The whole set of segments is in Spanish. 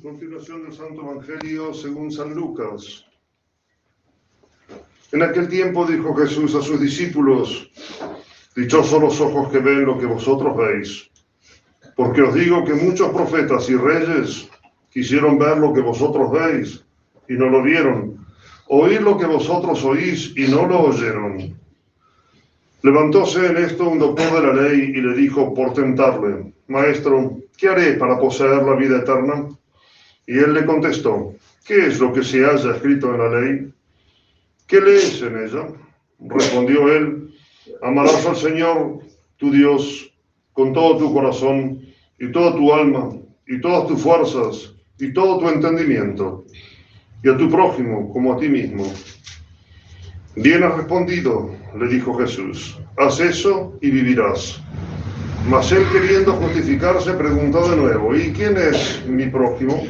Continuación del Santo Evangelio según San Lucas. En aquel tiempo dijo Jesús a sus discípulos: dichosos los ojos que ven lo que vosotros veis, porque os digo que muchos profetas y reyes quisieron ver lo que vosotros veis y no lo vieron, oír lo que vosotros oís y no lo oyeron. Levantóse en esto un doctor de la ley y le dijo por tentarle: Maestro, ¿qué haré para poseer la vida eterna? Y él le contestó: ¿qué es lo que se halla escrito en la ley? ¿Qué lees en ella? Respondió él: amarás al Señor tu Dios con todo tu corazón y toda tu alma y todas tus fuerzas y todo tu entendimiento, y a tu prójimo como a ti mismo. Bien has respondido, le dijo Jesús, haz eso y vivirás. Mas él, queriendo justificarse, preguntó de nuevo: ¿y quién es mi prójimo?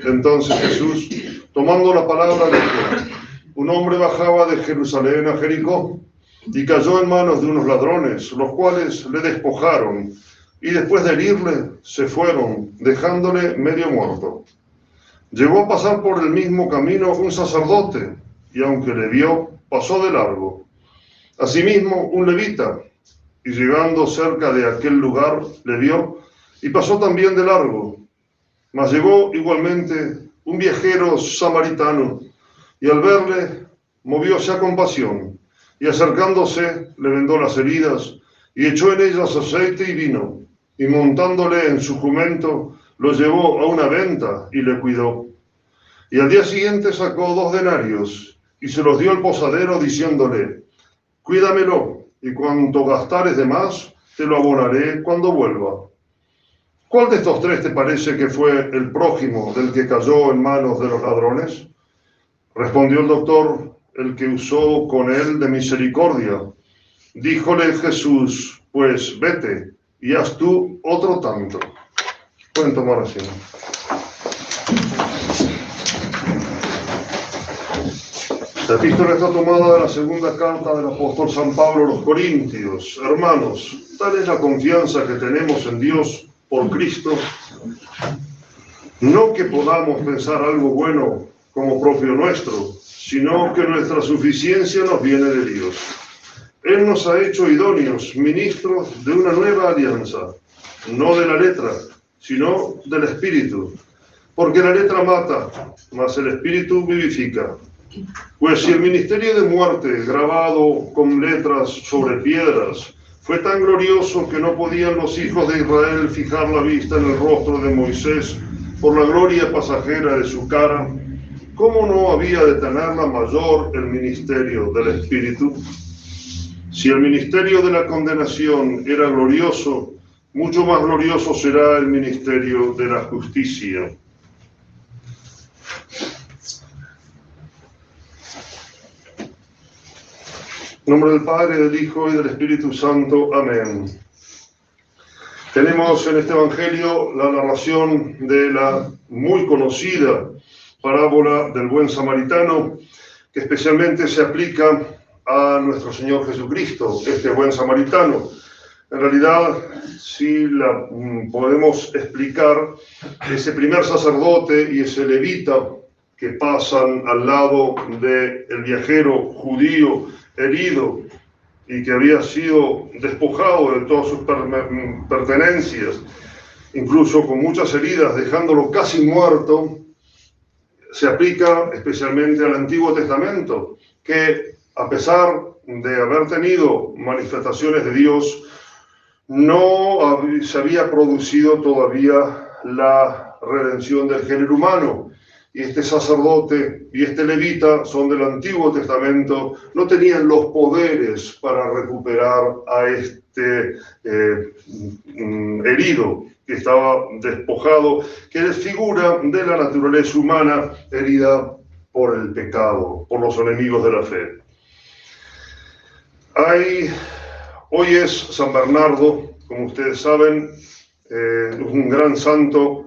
Entonces Jesús, tomando la palabra, dijo: un hombre bajaba de Jerusalén a Jericó y cayó en manos de unos ladrones, los cuales le despojaron y después de herirle se fueron, dejándole medio muerto. Llegó a pasar por el mismo camino un sacerdote y aunque le vio, pasó de largo. Asimismo un levita, y llegando cerca de aquel lugar le vio y pasó también de largo. Mas llegó igualmente un viajero samaritano, y al verle movióse a compasión, y acercándose le vendó las heridas, y echó en ellas aceite y vino, y montándole en su jumento, lo llevó a una venta y le cuidó. Y al día siguiente sacó 2 denarios, y se los dio al posadero, diciéndole: cuídamelo, y cuanto gastares de más, te lo abonaré cuando vuelva. ¿Cuál de estos 3 te parece que fue el prójimo del que cayó en manos de los ladrones? Respondió el doctor: el que usó con él de misericordia. Díjole Jesús: pues vete y haz tú otro tanto. Pueden tomar asiento. La epístola está tomada de la segunda carta del apóstol San Pablo a los Corintios. Hermanos, tal es la confianza que tenemos en Dios por Cristo, no que podamos pensar algo bueno como propio nuestro, sino que nuestra suficiencia nos viene de Dios. Él nos ha hecho idóneos, ministros de una nueva alianza, no de la letra, sino del Espíritu, porque la letra mata, mas el Espíritu vivifica. Pues si el ministerio de muerte, grabado con letras sobre piedras, fue tan glorioso que no podían los hijos de Israel fijar la vista en el rostro de Moisés por la gloria pasajera de su cara, ¿cómo no había de tenerla mayor el ministerio del Espíritu? Si el ministerio de la condenación era glorioso, mucho más glorioso será el ministerio de la justicia. En nombre del Padre, del Hijo y del Espíritu Santo. Amén. Tenemos en este Evangelio la narración de la muy conocida parábola del buen samaritano, que especialmente se aplica a nuestro Señor Jesucristo, este buen samaritano. En realidad, si la podemos explicar, ese primer sacerdote y ese levita que pasan al lado del viajero judío herido y que había sido despojado de todas sus pertenencias, incluso con muchas heridas, dejándolo casi muerto, se aplica especialmente al Antiguo Testamento, que a pesar de haber tenido manifestaciones de Dios, no se había producido todavía la redención del género humano. Y este sacerdote y este levita son del Antiguo Testamento, no tenían los poderes para recuperar a este herido que estaba despojado, que es figura de la naturaleza humana herida por el pecado, por los enemigos de la fe. Hoy es San Bernardo, como ustedes saben, un gran santo.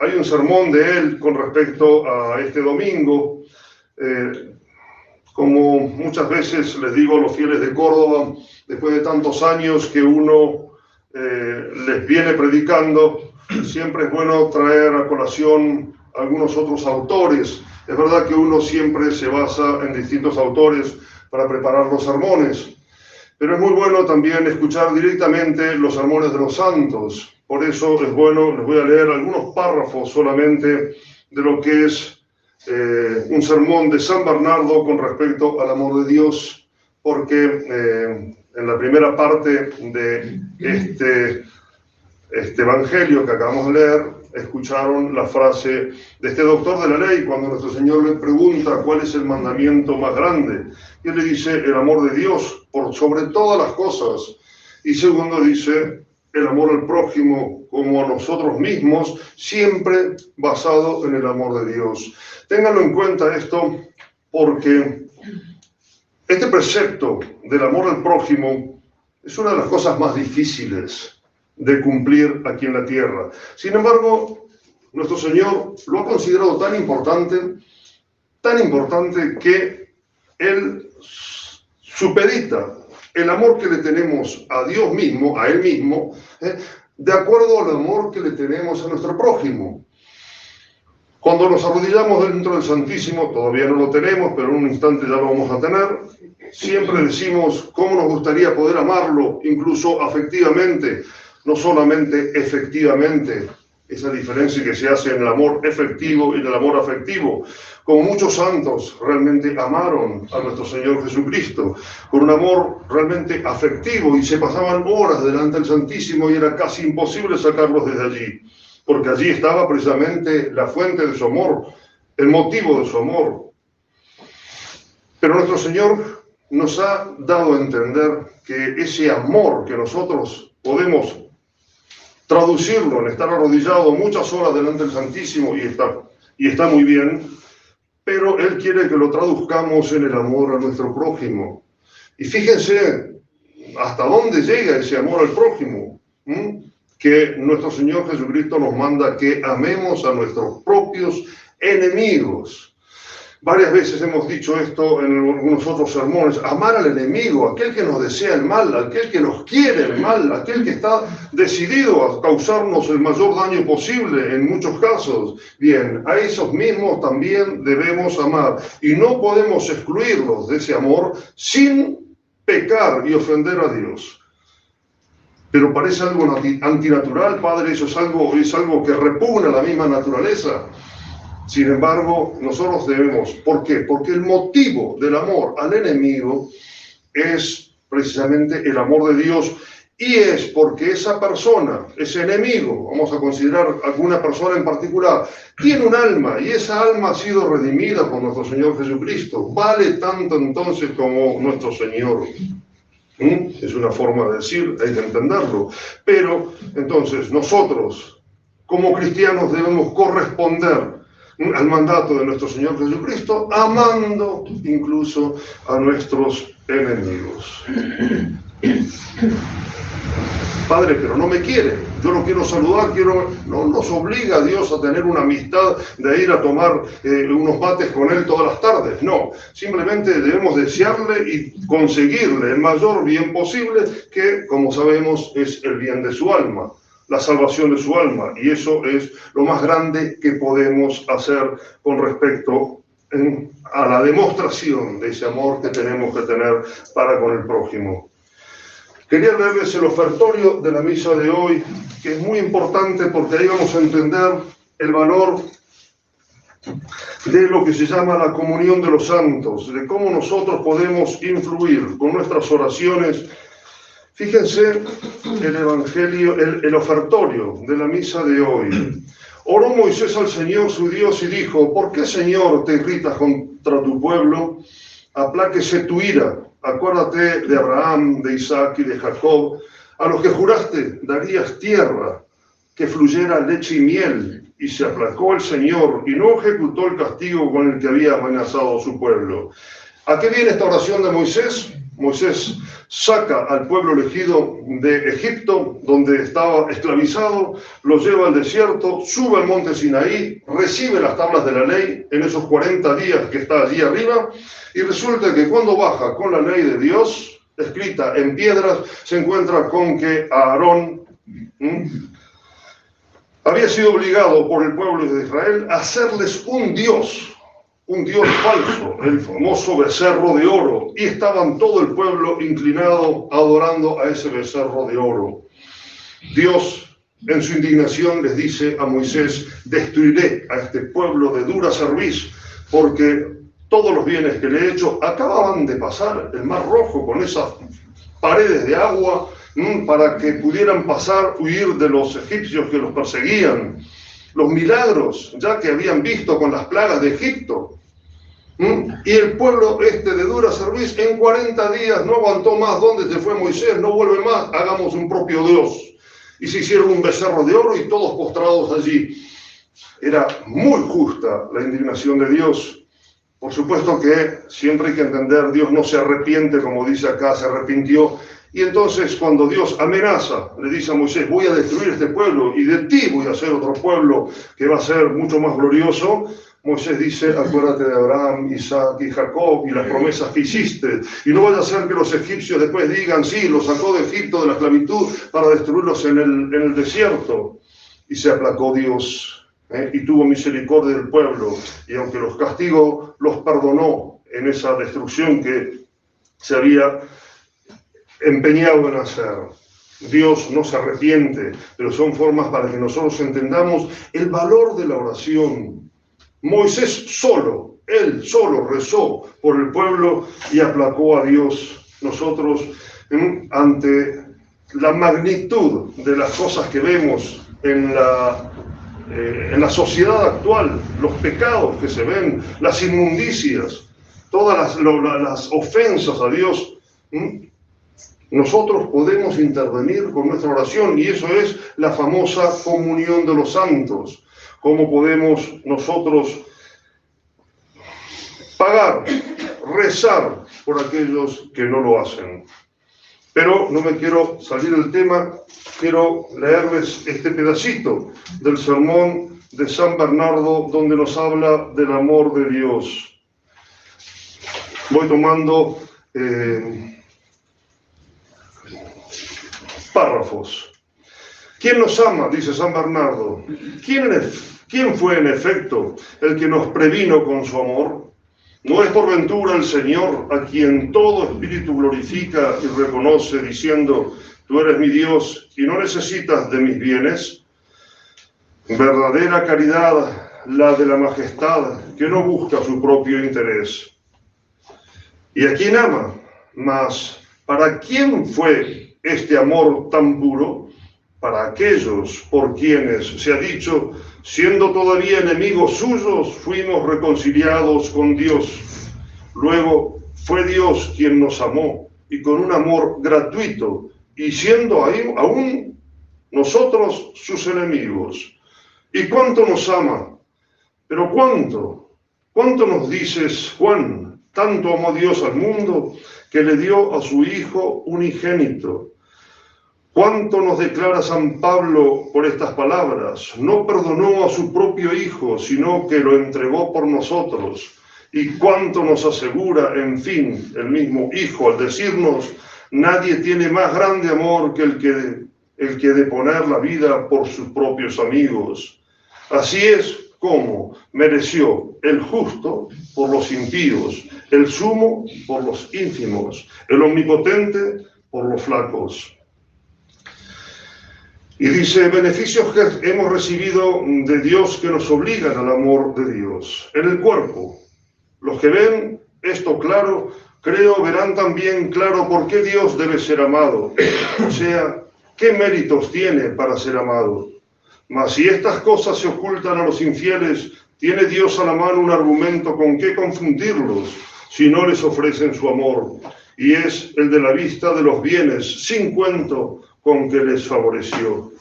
Hay un sermón de él con respecto a este domingo. Como muchas veces les digo a los fieles de Córdoba, después de tantos años que uno les viene predicando, siempre es bueno traer a colación algunos otros autores. Es verdad que uno siempre se basa en distintos autores para preparar los sermones, pero es muy bueno también escuchar directamente los sermones de los santos. Por eso es bueno, les voy a leer algunos párrafos solamente de lo que es un sermón de San Bernardo con respecto al amor de Dios, porque en la primera parte de este evangelio que acabamos de leer, escucharon la frase de este doctor de la ley cuando nuestro Señor le pregunta cuál es el mandamiento más grande. Y él le dice el amor de Dios por sobre todas las cosas. Y segundo dice el amor al prójimo como a nosotros mismos, siempre basado en el amor de Dios. Ténganlo en cuenta esto, porque este precepto del amor al prójimo es una de las cosas más difíciles de cumplir aquí en la tierra. Sin embargo, nuestro Señor lo ha considerado tan importante que Él supedita el amor que le tenemos a Dios mismo, a Él mismo, de acuerdo al amor que le tenemos a nuestro prójimo. Cuando nos arrodillamos dentro del Santísimo, todavía no lo tenemos, pero en un instante ya lo vamos a tener, siempre decimos cómo nos gustaría poder amarlo, incluso afectivamente, no solamente efectivamente, esa diferencia que se hace en el amor efectivo y en el amor afectivo. Como muchos santos realmente amaron a nuestro Señor Jesucristo, con un amor realmente afectivo, y se pasaban horas delante del Santísimo y era casi imposible sacarlos desde allí, porque allí estaba precisamente la fuente de su amor, el motivo de su amor. Pero nuestro Señor nos ha dado a entender que ese amor que nosotros podemos traducirlo en estar arrodillado muchas horas delante del Santísimo, y está muy bien, pero Él quiere que lo traduzcamos en el amor a nuestro prójimo. Y fíjense hasta dónde llega ese amor al prójimo, que nuestro Señor Jesucristo nos manda que amemos a nuestros propios enemigos. Varias veces hemos dicho esto en algunos otros sermones: amar al enemigo, aquel que nos desea el mal, aquel que nos quiere el mal, aquel que está decidido a causarnos el mayor daño posible en muchos casos. Bien, a esos mismos también debemos amar, y no podemos excluirlos de ese amor sin pecar y ofender a Dios. Pero parece algo antinatural, Padre, eso es algo que repugna la misma naturaleza. Sin embargo, nosotros debemos. ¿Por qué? Porque el motivo del amor al enemigo es precisamente el amor de Dios, y es porque esa persona, ese enemigo, vamos a considerar alguna persona en particular, tiene un alma, y esa alma ha sido redimida por nuestro Señor Jesucristo. Vale tanto entonces como nuestro Señor. Es una forma de decir, hay que entenderlo. Pero entonces nosotros, como cristianos, debemos corresponder al mandato de nuestro Señor Jesucristo, amando incluso a nuestros enemigos. Padre, pero no me quiere, yo lo quiero saludar, no nos obliga a Dios a tener una amistad de ir a tomar unos mates con Él todas las tardes. No, simplemente debemos desearle y conseguirle el mayor bien posible, que, como sabemos, es el bien de su alma, la salvación de su alma, y eso es lo más grande que podemos hacer con respecto a la demostración de ese amor que tenemos que tener para con el prójimo. Quería leerles el ofertorio de la misa de hoy, que es muy importante porque ahí vamos a entender el valor de lo que se llama la comunión de los santos, de cómo nosotros podemos influir con nuestras oraciones. Fíjense el evangelio, el ofertorio de la misa de hoy. Oró Moisés al Señor su Dios y dijo: ¿por qué, Señor, te irritas contra tu pueblo? Apláquese tu ira. Acuérdate de Abraham, de Isaac y de Jacob, a los que juraste darías tierra, que fluyera leche y miel, y se aplacó el Señor y no ejecutó el castigo con el que había amenazado a su pueblo. ¿A qué viene esta oración de Moisés? Moisés saca al pueblo elegido de Egipto, donde estaba esclavizado, lo lleva al desierto, sube al monte Sinaí, recibe las tablas de la ley en esos 40 días que está allí arriba, y resulta que cuando baja con la ley de Dios, escrita en piedras, se encuentra con que Aarón había sido obligado por el pueblo de Israel a hacerles un dios falso, el famoso becerro de oro, y estaban todo el pueblo inclinado adorando a ese becerro de oro. Dios, en su indignación, les dice a Moisés: destruiré a este pueblo de dura cerviz, porque todos los bienes que le he hecho acababan de pasar el Mar Rojo con esas paredes de agua para que pudieran pasar, huir de los egipcios que los perseguían. Los milagros ya que habían visto con las plagas de Egipto. Y el pueblo de dura cerviz en 40 días no aguantó más. ¿Dónde se fue Moisés? No vuelve más, hagamos un propio Dios. Y se hicieron un becerro de oro y todos postrados allí. Era muy justa la indignación de Dios. Por supuesto que siempre hay que entender, Dios no se arrepiente, como dice acá, se arrepintió. Y entonces cuando Dios amenaza, le dice a Moisés: voy a destruir este pueblo y de ti voy a hacer otro pueblo que va a ser mucho más glorioso. Moisés dice: acuérdate de Abraham, Isaac y Jacob y las promesas que hiciste. Y no vaya a ser que los egipcios después digan: sí, los sacó de Egipto, de la esclavitud, para destruirlos en el desierto. Y se aplacó Dios, y tuvo misericordia del pueblo. Y aunque los castigó, los perdonó en esa destrucción que se había empeñado en hacer. Dios no se arrepiente, pero son formas para que nosotros entendamos el valor de la oración. Moisés él solo rezó por el pueblo y aplacó a Dios. Nosotros, ante la magnitud de las cosas que vemos en la sociedad actual, los pecados que se ven, las inmundicias, todas las ofensas a Dios, nosotros podemos intervenir con nuestra oración, y eso es la famosa comunión de los santos. ¿Cómo podemos nosotros pagar, rezar por aquellos que no lo hacen? Pero no me quiero salir del tema, quiero leerles este pedacito del sermón de San Bernardo, donde nos habla del amor de Dios. Voy tomando párrafos. ¿Quién nos ama?, dice San Bernardo. ¿Quién fue en efecto el que nos previno con su amor? ¿No es por ventura el Señor, a quien todo espíritu glorifica y reconoce, diciendo: tú eres mi Dios y no necesitas de mis bienes? Verdadera caridad la de la majestad, que no busca su propio interés. ¿Y a quién ama? Mas, ¿para quién fue este amor tan puro? Para aquellos por quienes se ha dicho: siendo todavía enemigos suyos, fuimos reconciliados con Dios. Luego fue Dios quien nos amó, y con un amor gratuito, y siendo aún nosotros sus enemigos. ¿Y cuánto nos ama? Pero ¿cuánto nos dices, Juan? Tanto amó Dios al mundo, que le dio a su Hijo unigénito. ¿Cuánto nos declara San Pablo por estas palabras? No perdonó a su propio Hijo, sino que lo entregó por nosotros. ¿Y cuánto nos asegura, en fin, el mismo Hijo al decirnos: nadie tiene más grande amor que el que de poner la vida por sus propios amigos? Así es como mereció el justo por los impíos, el sumo por los ínfimos, el omnipotente por los flacos. Y dice: beneficios que hemos recibido de Dios que nos obligan al amor de Dios. En el cuerpo, los que ven esto claro, creo verán también claro por qué Dios debe ser amado, o sea, qué méritos tiene para ser amado. Mas si estas cosas se ocultan a los infieles, ¿tiene Dios a la mano un argumento con qué confundirlos si no les ofrecen su amor? Y es el de la vista de los bienes, sin cuento, con que les favoreció,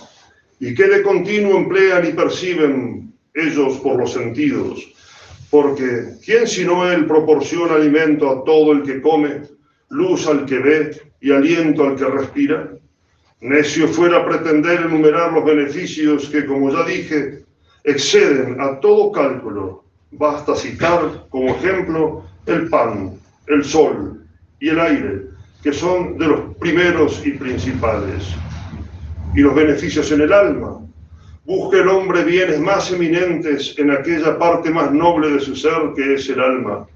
y que de continuo emplean y perciben ellos por los sentidos, porque ¿quién sino Él proporciona alimento a todo el que come, luz al que ve y aliento al que respira? Necio fuera pretender enumerar los beneficios que, como ya dije, exceden a todo cálculo. Basta citar como ejemplo el pan, el sol y el aire, que son de los primeros y principales. Y los beneficios en el alma. Busque el hombre bienes más eminentes en aquella parte más noble de su ser que es el alma,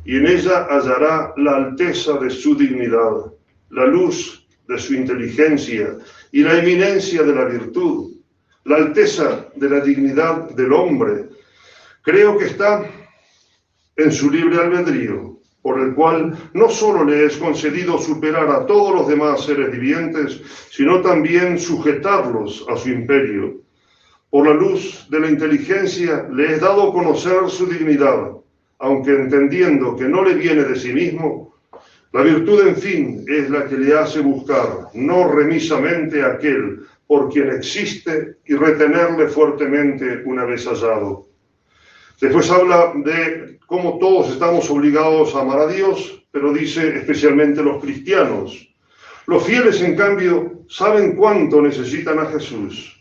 y en ella hallará la alteza de su dignidad, la luz de su inteligencia y la eminencia de la virtud, la alteza de la dignidad del hombre. Creo que está en su libre albedrío, por el cual no solo le es concedido superar a todos los demás seres vivientes, sino también sujetarlos a su imperio. Por la luz de la inteligencia le es dado conocer su dignidad, aunque entendiendo que no le viene de sí mismo. La virtud, en fin, es la que le hace buscar, no remisamente, a aquel por quien existe y retenerle fuertemente una vez hallado. Después habla de cómo todos estamos obligados a amar a Dios, pero dice especialmente los cristianos. Los fieles, en cambio, saben cuánto necesitan a Jesús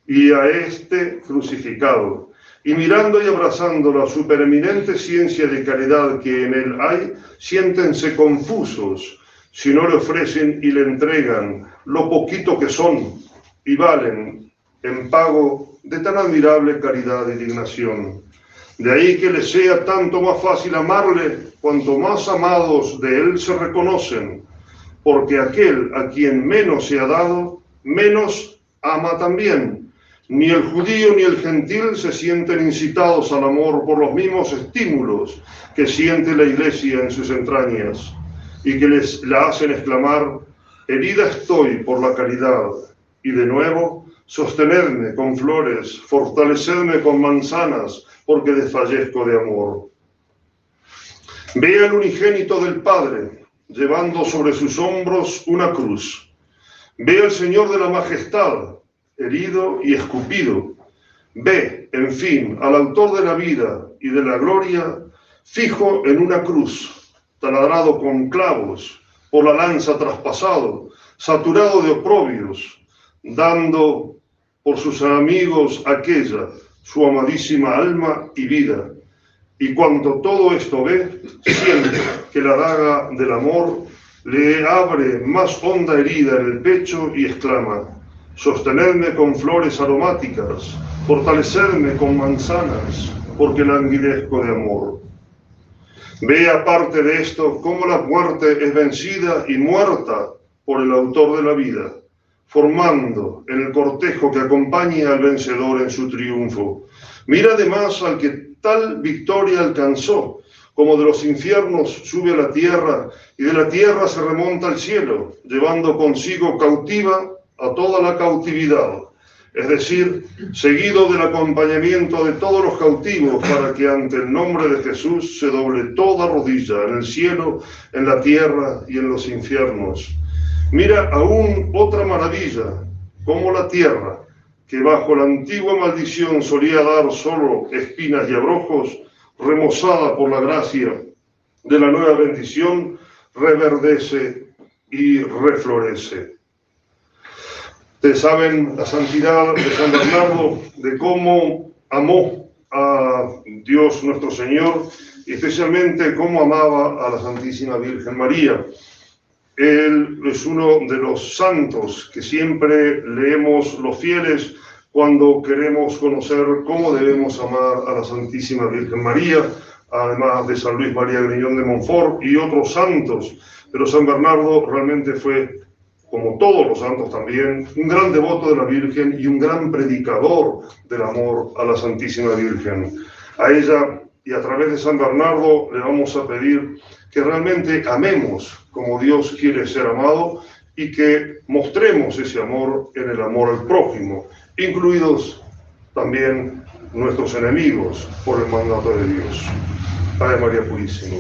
y a este crucificado, y mirando y abrazando la supereminente ciencia de caridad que en él hay, siéntense confusos si no le ofrecen y le entregan lo poquito que son y valen en pago de tan admirable caridad y dignación. De ahí que les sea tanto más fácil amarle cuanto más amados de él se reconocen, porque aquel a quien menos se ha dado, menos ama también. Ni el judío ni el gentil se sienten incitados al amor por los mismos estímulos que siente la Iglesia en sus entrañas, y que les la hacen exclamar: herida estoy por la caridad, y de nuevo, sostenedme con flores, fortalecedme con manzanas, porque desfallezco de amor. Ve al unigénito del Padre, llevando sobre sus hombros una cruz. Ve al Señor de la Majestad, herido y escupido. Ve, en fin, al autor de la vida y de la gloria, fijo en una cruz, taladrado con clavos, por la lanza traspasado, saturado de oprobios, dando por sus amigos aquella, su amadísima alma y vida. Y cuando todo esto ve, siente que la daga del amor le abre más honda herida en el pecho y exclama: sostenedme con flores aromáticas, fortalecedme con manzanas, porque languidezco de amor. Ve aparte de esto cómo la muerte es vencida y muerta por el autor de la vida, formando en el cortejo que acompaña al vencedor en su triunfo. Mira además al que tal victoria alcanzó, como de los infiernos sube a la tierra y de la tierra se remonta al cielo, llevando consigo cautiva a toda la cautividad, es decir, seguido del acompañamiento de todos los cautivos, para que ante el nombre de Jesús se doble toda rodilla en el cielo, en la tierra y en los infiernos. Mira aún otra maravilla, como la tierra, que bajo la antigua maldición solía dar solo espinas y abrojos, remozada por la gracia de la nueva bendición, reverdece y reflorece. Ustedes saben la santidad de San Bernardo, de cómo amó a Dios nuestro Señor, y especialmente cómo amaba a la Santísima Virgen María. Él es uno de los santos que siempre leemos los fieles cuando queremos conocer cómo debemos amar a la Santísima Virgen María, además de San Luis María Griñón de Montfort y otros santos. Pero San Bernardo realmente fue, como todos los santos también, un gran devoto de la Virgen y un gran predicador del amor a la Santísima Virgen. A ella y a través de San Bernardo le vamos a pedir que realmente amemos como Dios quiere ser amado y que mostremos ese amor en el amor al prójimo, incluidos también nuestros enemigos por el mandato de Dios. Ave María Purísima.